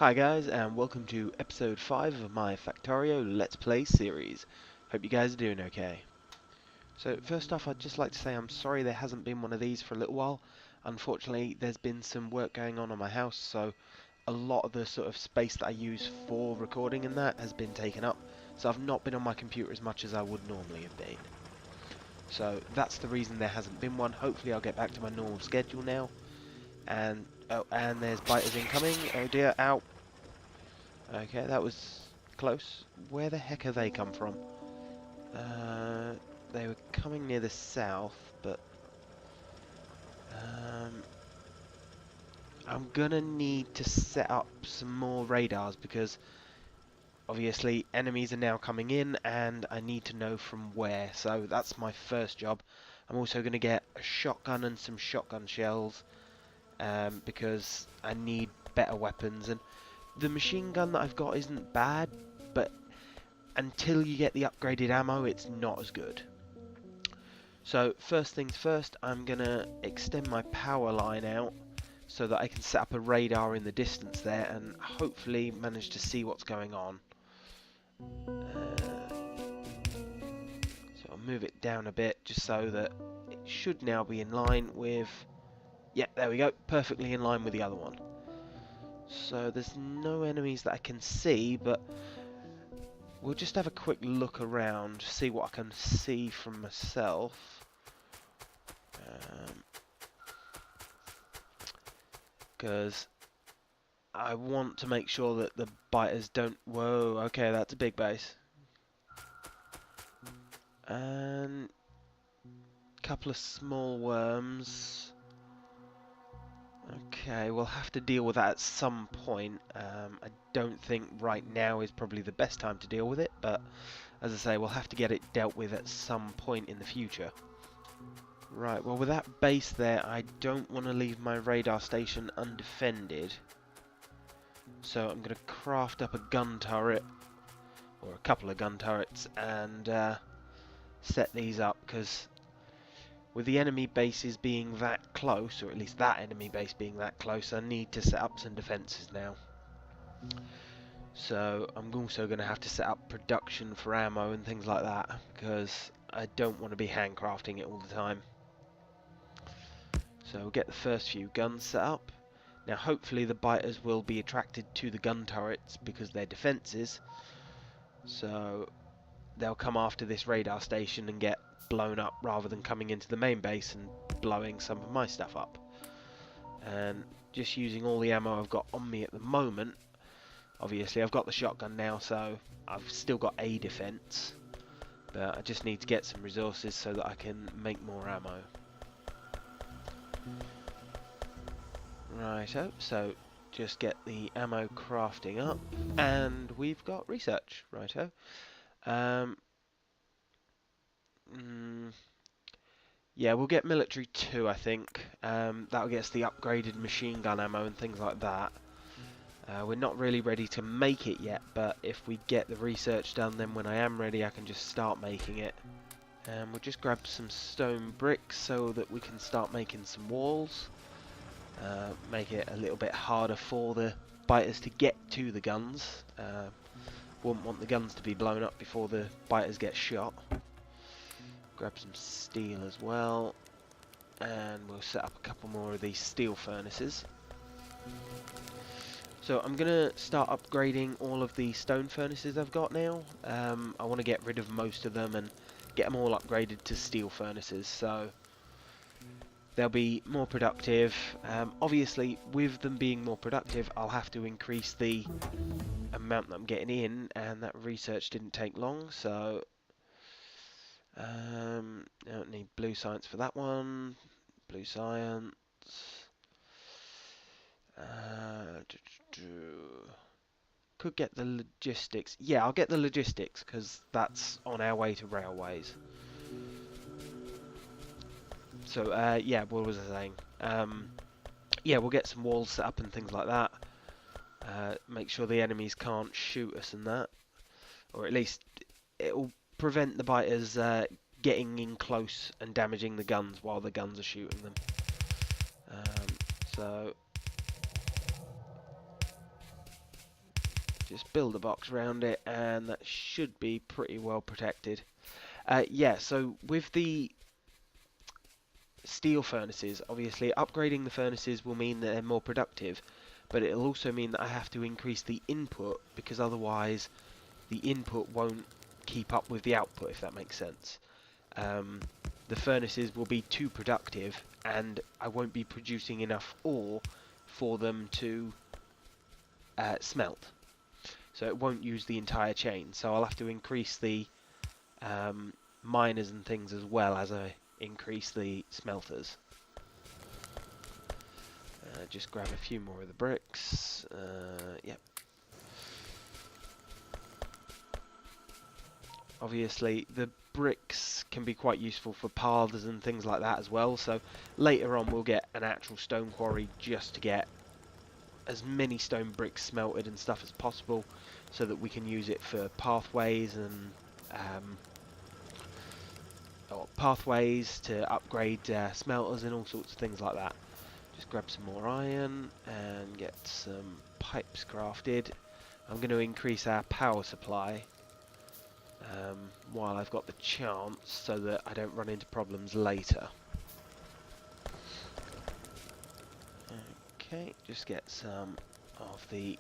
Hi guys, and welcome to episode 5 of my Factorio Let's Play series. Hope you guys are doing okay. So first off, I'd just like to say I'm sorry there hasn't been one of these for a little while. Unfortunately, there's been some work going on my house, so a lot of the sort of space that I use for recording and that has been taken up. So I've not been on my computer as much as I would normally have been. So that's the reason there hasn't been one. Hopefully I'll get back to my normal schedule now. And, oh, and there's biters incoming. Oh dear, ow. Okay, that was close. Where the heck have they come from? Uh, they were coming near the south, but um, I'm gonna need to set up some more radars because obviously enemies are now coming in and I need to know from where. So that's my first job. I'm also gonna get a shotgun and some shotgun shells because I need better weapons, and the machine gun that I've got isn't bad, but until you get the upgraded ammo, it's not as good. So first things first, I'm gonna extend my power line out so that I can set up a radar in the distance there and hopefully manage to see what's going on. So I'll move it down a bit just so that it should now be in line with... Yeah, there we go, perfectly in line with the other one. So there's no enemies that I can see, but we'll just have a quick look around, see what I can see from myself. Because I want to make sure that the biters don't... Whoa, okay, that's a big base. And a couple of small worms. Okay, we'll have to deal with that at some point. I don't think right now is probably the best time to deal with it, but as I say, we'll have to get it dealt with at some point in the future. Right, well with that base there, I don't want to leave my radar station undefended. So I'm going to craft up a gun turret, or a couple of gun turrets, and set these up, because with the enemy bases being that close, or at least that enemy base being that close, I need to set up some defences now. So I'm also going to have to set up production for ammo and things like that, because I don't want to be handcrafting it all the time. So we'll get the first few guns set up. Now hopefully the biters will be attracted to the gun turrets because they're defences, so they'll come after this radar station and get blown up rather than coming into the main base and blowing some of my stuff up. And just using all the ammo I've got on me at the moment, obviously I've got the shotgun now, so I've still got a defense, but I just need to get some resources so that I can make more ammo. Righto, so just get the ammo crafting up, and we've got research. Righto. Yeah, we'll get military 2, I think. That'll get us the upgraded machine gun ammo and things like that. We're not really ready to make it yet, but if we get the research done, then when I am ready, I can just start making it. We'll just grab some stone bricks so that we can start making some walls. Make it a little bit harder for the biters to get to the guns. Wouldn't want the guns to be blown up before the biters get shot. Grab some steel as well, and we'll set up a couple more of these steel furnaces. So I'm going to start upgrading all of the stone furnaces I've got now. I want to get rid of most of them and get them all upgraded to steel furnaces, so they'll be more productive. Obviously, with them being more productive, I'll have to increase the amount that I'm getting in, and that research didn't take long, so I don't need blue science for that one. Blue science. Could get the logistics. Yeah, I'll get the logistics because that's on our way to railways. So yeah, what was I saying? Yeah, we'll get some walls set up and things like that. Make sure the enemies can't shoot us and that, or at least it'll prevent the biters getting in close and damaging the guns while the guns are shooting them. So just build a box around it, and that should be pretty well protected. Yeah, so with the steel furnaces, obviously upgrading the furnaces will mean that they're more productive, but it'll also mean that I have to increase the input, because otherwise the input won't keep up with the output, if that makes sense. The furnaces will be too productive, and I won't be producing enough ore for them to smelt. So it won't use the entire chain, so I'll have to increase the miners and things as well as I increase the smelters. Just grab a few more of the bricks. Yep. Obviously, the bricks can be quite useful for paths and things like that as well, so later on we'll get an actual stone quarry just to get as many stone bricks smelted and stuff as possible, so that we can use it for pathways and pathways to upgrade smelters and all sorts of things like that. Just grab some more iron and get some pipes crafted. I'm going to increase our power supply while I've got the chance, so that I don't run into problems later. Okay, just get some of the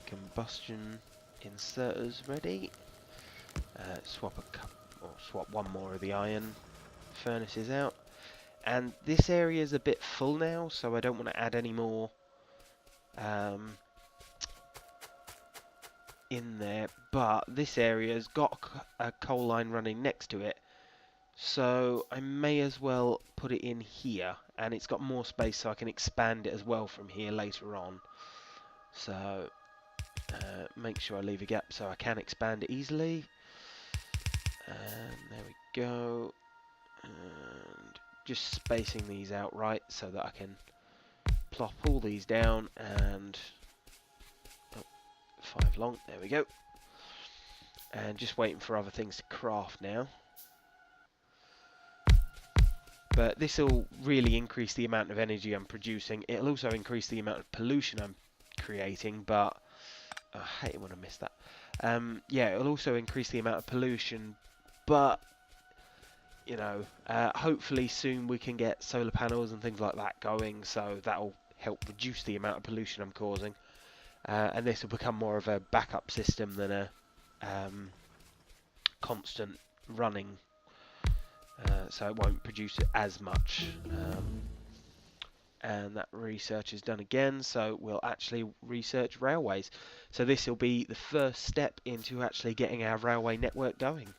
combustion inserters ready. Swap one more of the iron furnaces out. And this area is a bit full now, so I don't want to add any more in there, but this area's got a coal line running next to it, so I may as well put it in here, and it's got more space, so I can expand it as well from here later on. So make sure I leave a gap so I can expand it easily. And there we go. And just spacing these out right so that I can plop all these down, and 5 long, there we go. And just waiting for other things to craft now. But this will really increase the amount of energy I'm producing. It'll also increase the amount of pollution I'm creating, but I hate it when I miss that. Yeah, it'll also increase the amount of pollution, but you know, hopefully soon we can get solar panels and things like that going, so that'll help reduce the amount of pollution I'm causing. And this will become more of a backup system than a constant running, so it won't produce it as much. And that research is done again, so we'll actually research railways. So this will be the first step into actually getting our railway network going.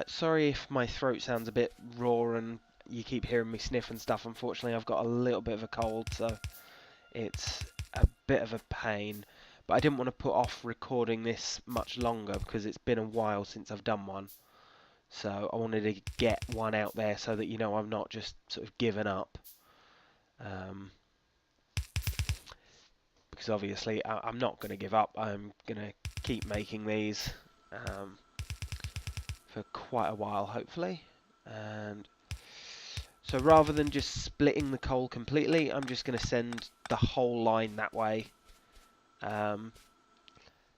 Sorry if my throat sounds a bit raw and you keep hearing me sniff and stuff. Unfortunately, I've got a little bit of a cold, so it's a bit of a pain. But I didn't want to put off recording this much longer because it's been a while since I've done one. So I wanted to get one out there so that you know I'm not just sort of given up. Because obviously I'm not going to give up. I'm going to keep making these for quite a while, hopefully. And so rather than just splitting the coal completely, I'm just going to send the whole line that way.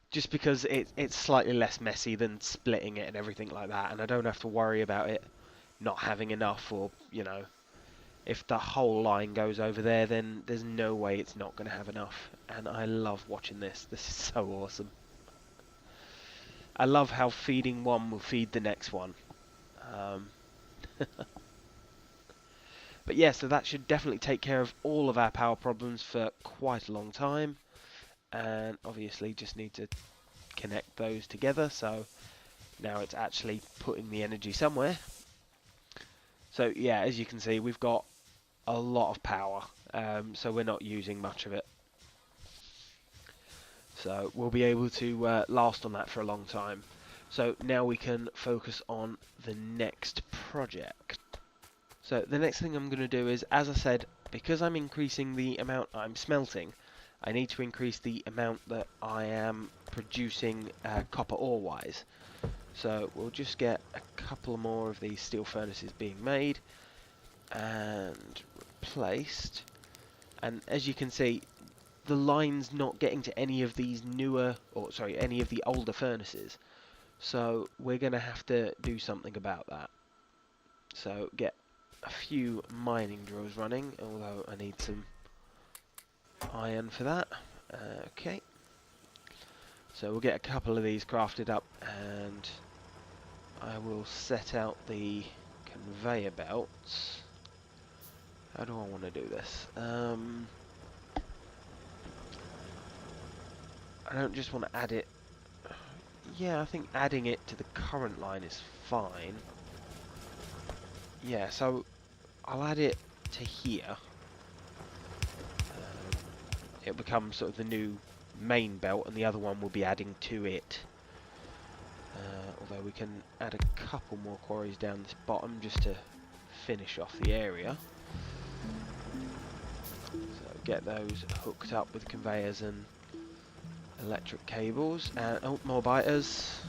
Just because it's slightly less messy than splitting it and everything like that, and I don't have to worry about it not having enough, or, you know, if the whole line goes over there, then there's no way it's not going to have enough. And I love watching this. This is so awesome. I love how feeding one will feed the next one. But yeah, so that should definitely take care of all of our power problems for quite a long time. And obviously just need to connect those together, so now it's actually putting the energy somewhere. So yeah, as you can see, we've got a lot of power, so we're not using much of it. So we'll be able to last on that for a long time. So now we can focus on the next project. So the next thing I'm going to do is, as I said, because I'm increasing the amount I'm smelting, I need to increase the amount that I am producing copper ore-wise. So we'll just get a couple more of these steel furnaces being made and replaced. And as you can see, the line's not getting to any of these newer, or sorry, any of the older furnaces. So we're going to have to do something about that. So get a few mining drills running, although I need some iron for that. Okay. So we'll get a couple of these crafted up, and I will set out the conveyor belts. How do I want to do this? I don't just want to add it. Yeah, I think adding it to the current line is fine. Yeah, so I'll add it to here. It'll become sort of the new main belt, and the other one will be adding to it. Although we can add a couple more quarries down this bottom just to finish off the area. So get those hooked up with conveyors and electric cables. And oh, more biters.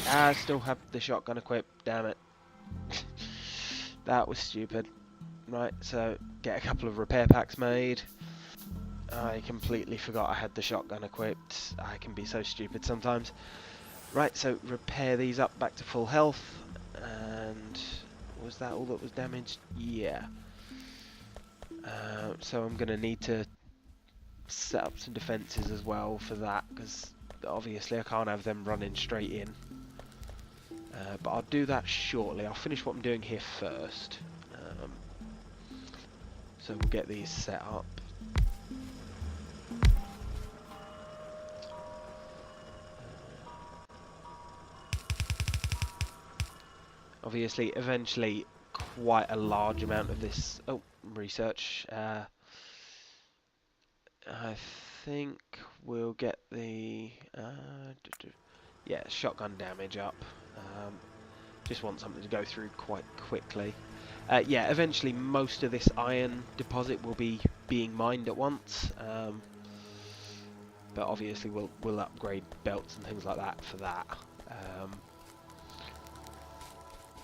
I still have the shotgun equipped, damn it. That was stupid. Right, so get a couple of repair packs made. I completely forgot I had the shotgun equipped. I can be so stupid sometimes. Right, so repair these up back to full health. And was that all that was damaged? Yeah. So I'm going to need to set up some defences as well for that, because obviously I can't have them running straight in. But I'll do that shortly. I'll finish what I'm doing here first. So we'll get these set up. Obviously, eventually, quite a large amount of this... Oh, research. I think we'll get the... yeah, shotgun damage up. Just want something to go through quite quickly. Yeah, eventually most of this iron deposit will be being mined at once. But obviously we'll upgrade belts and things like that for that.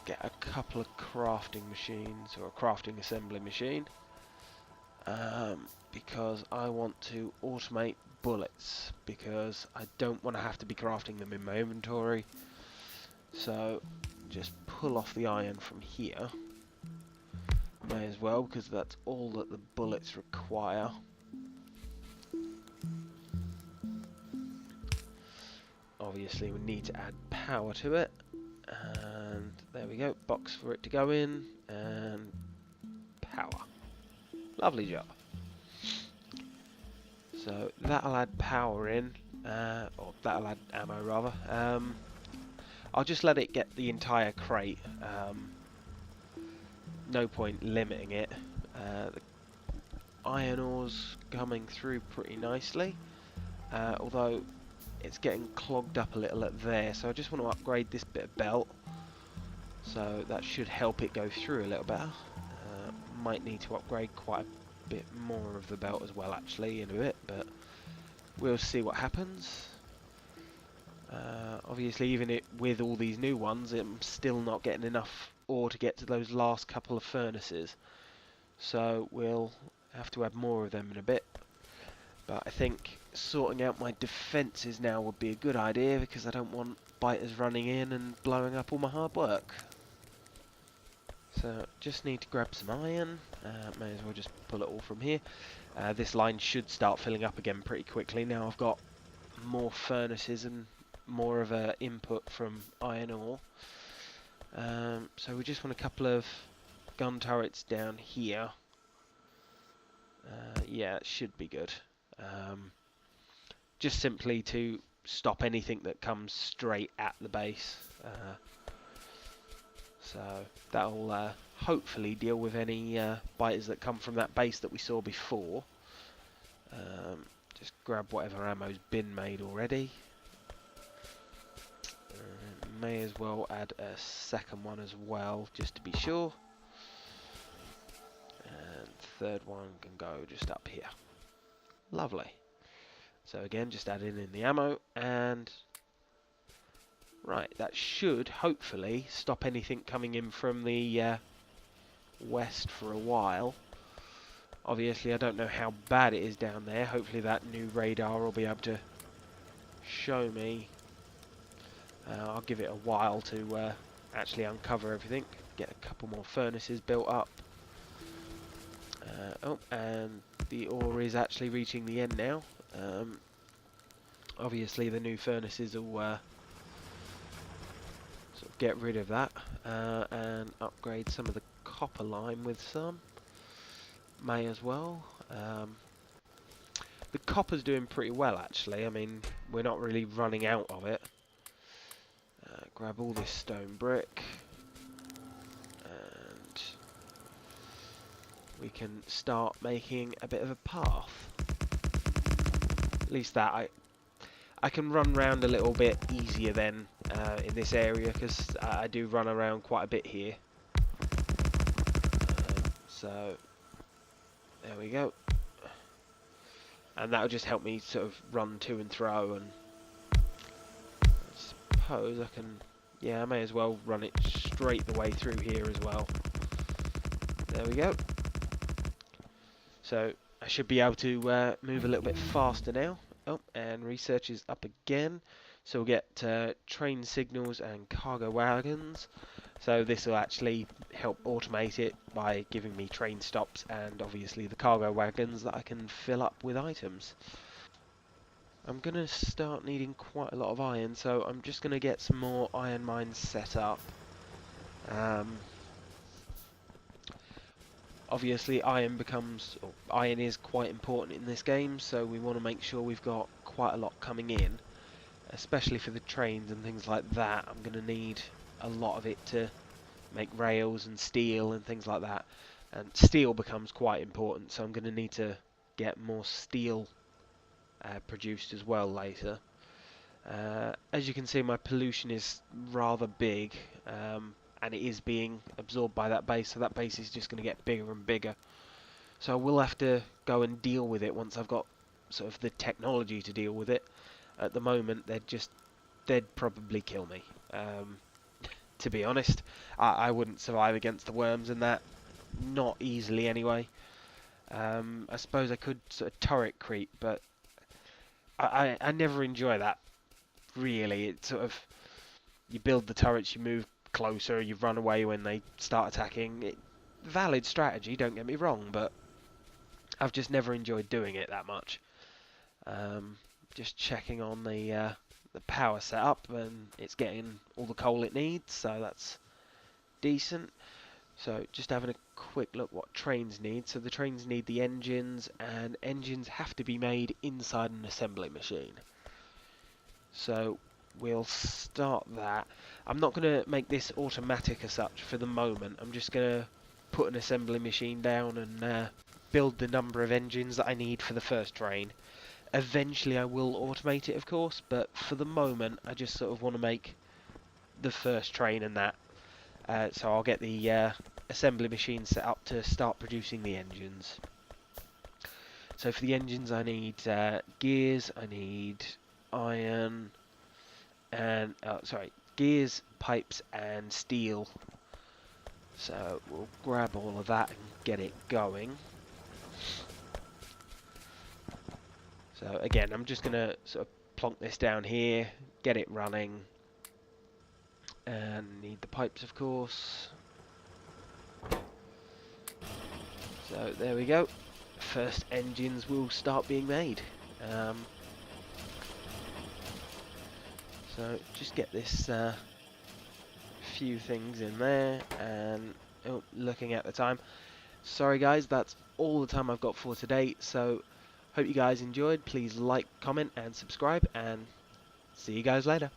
Get a couple of crafting machines, or a crafting assembly machine, because I want to automate bullets, because I don't want to have to be crafting them in my inventory. So just pull off the iron from here. May as well, because that's all that the bullets require. Obviously we need to add power to it, and there we go, box for it to go in, and power. Lovely job. So that'll add power in, or that'll add ammo rather. I'll just let it get the entire crate. No point limiting it. The iron ore's coming through pretty nicely, although it's getting clogged up a little at there, so I just want to upgrade this bit of belt, so that should help it go through a little better. Might need to upgrade quite a bit more of the belt as well actually in a bit, but we'll see what happens. Obviously even with all these new ones, I'm still not getting enough ore to get to those last couple of furnaces, so we'll have to add more of them in a bit. But I think sorting out my defences now would be a good idea, because I don't want biters running in and blowing up all my hard work. So just need to grab some iron. May as well just pull it all from here. This line should start filling up again pretty quickly. Now I've got more furnaces and more of a input from iron ore. So we just want a couple of gun turrets down here. Yeah, it should be good. Just simply to stop anything that comes straight at the base. So that'll hopefully deal with any biters that come from that base that we saw before. Just grab whatever ammo's been made already. May as well add a second one as well, just to be sure. And third one can go just up here. Lovely. So again, just adding in the ammo, and right, that should hopefully stop anything coming in from the west for a while. Obviously, I don't know how bad it is down there. Hopefully that new radar will be able to show me. I'll give it a while to actually uncover everything. Get a couple more furnaces built up. Oh, and the ore is actually reaching the end now. Obviously the new furnaces will sort of get rid of that and upgrade some of the copper lime with some. May as well. The copper's doing pretty well actually. I mean, we're not really running out of it. Grab all this stone brick and we can start making a bit of a path. At least that I can run around a little bit easier then in this area because I do run around quite a bit here. So there we go. And that'll just help me sort of run to and fro, and I suppose I can, yeah, I may as well run it straight the way through here as well. There we go. So I should be able to move a little bit faster now. Oh, and research is up again. So we'll get train signals and cargo wagons. So this will actually help automate it by giving me train stops and obviously the cargo wagons that I can fill up with items. I'm going to start needing quite a lot of iron, so I'm just going to get some more iron mines set up. Obviously iron is quite important in this game, so we want to make sure we've got quite a lot coming in, especially for the trains and things like that. I'm going to need a lot of it to make rails and steel and things like that, and steel becomes quite important, so I'm going to need to get more steel produced as well later. As you can see, my pollution is rather big, and it is being absorbed by that base, so that base is just going to get bigger and bigger. So I will have to go and deal with it once I've got sort of the technology to deal with it. At the moment, they'd probably kill me. To be honest, I wouldn't survive against the worms and that, not easily anyway. I suppose I could sort of turret creep, but I never enjoy that, really. It's sort of, you build the turrets, you move closer, you run away when they start attacking. Valid strategy, don't get me wrong, but I've just never enjoyed doing it that much. Just checking on the power setup, and it's getting all the coal it needs, so that's decent. So just having a quick look what trains need. So the trains need the engines, and engines have to be made inside an assembly machine. So we'll start that. I'm not going to make this automatic as such for the moment. I'm just going to put an assembly machine down and build the number of engines that I need for the first train. Eventually I will automate it, of course, but for the moment I just sort of want to make the first train and that. So I'll get the assembly machine set up to start producing the engines. So for the engines I need gears, I need iron, and gears, pipes and steel. So we'll grab all of that and get it going. So again, I'm just going to sort of plonk this down here, get it running, and need the pipes, of course. So there we go. First engines will start being made. So just get this few things in there, and looking at the time. Sorry guys, that's all the time I've got for today. So hope you guys enjoyed. Please like, comment and subscribe, and see you guys later.